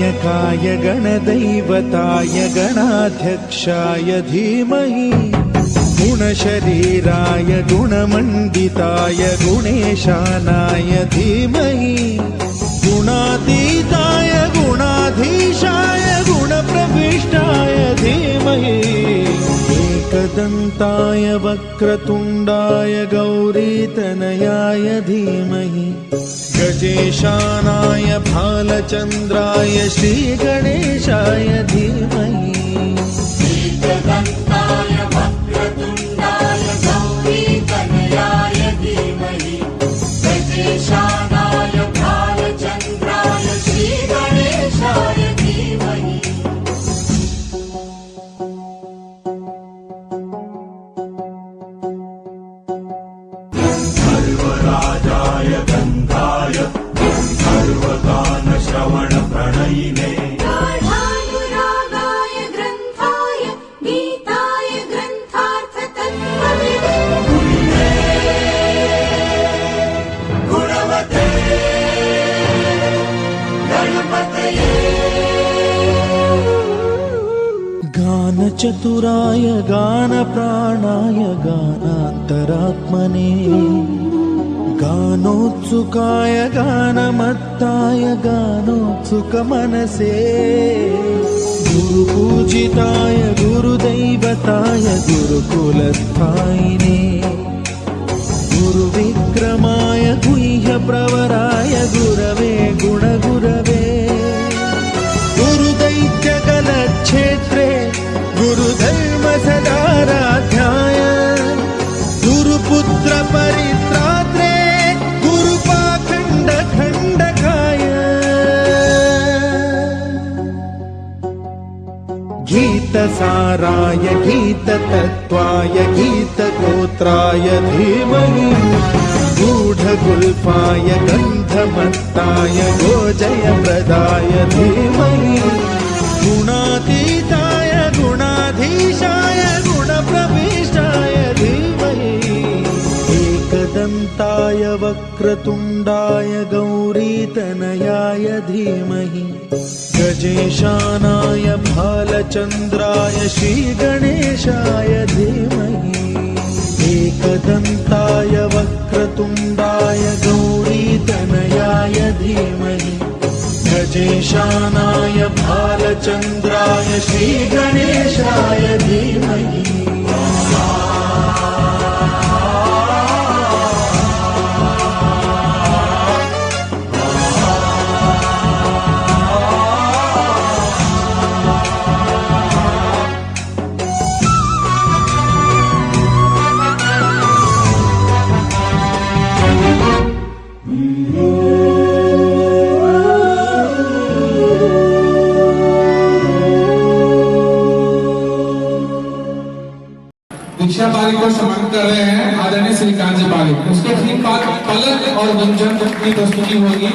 गणनायकाय गणदैवताय गणाध्यक्षाय धीमहि गुणशरीराय गुणमण्डिताय गुणेशानाय धीमहि गुणातीताय गुणाधीशाय गुणप्रविष्टाय धीमहि एकदन्ताय वक्रतुण्डाय गौरीतनयाय धीमहि गजेशानाय भालचन्द्राय श्रीगणेशाय धीमहि एकदन्ताय वक्रतुण्डाय गौरीतनयाय धीमहि गजेशानाय भालचन्द्राय श्रीगणेशाय धीमहि सर्वराजाय गन्धाय सर्वगानश्रवणप्रणयिने गाढानुरागाय ग्रन्थाय गीताय ग्रन्थार्थतत्त्वविदे गुणवते गणपतये गानचतुराय गानप्राणाय गानान्तरात्मने गानोत्सुकाय गानमत्ताय गानोत्सुकमनसे गुरुपूजिताय गुरुदैवताय गुरुकुलस्थायिने गुरुविक्रमाय गुह्यप्रवराय गुरवे गुणगुरवे गुरुदैत्यकलक्षेत्रे गुरुधर्मसदाराध्याय गुरुपुत्रपरित्रात्रे गुरुपाखण्डखण्डकाय गीतसाराय गीततत्त्वाय गीतगोत्राय धीमहि गूढगुल्फाय गन्धमत्ताय गोजयप्रदाय धीमहि गुणातीताय गुणाधीशाय गुणप्रविष्टाय धीमहि एकदन्ताय वक्रतुण्डाय गौरीतनयाय धीमहि गजेशानाय भालचन्द्राय श्रीगणेशाय धीमहि एकदन्ताय वक्रतुण्डाय गौरीतनयाय धीमहि गजेशानाय भालचन्द्राय श्रीगणेशाय धीमहि दीक्षा पाली को सम्मानित कर रहे हैं आदरणीय श्री कांजी पाली। उसके ठीक बाद पलक और गुंजन की प्रस्तुति होगी।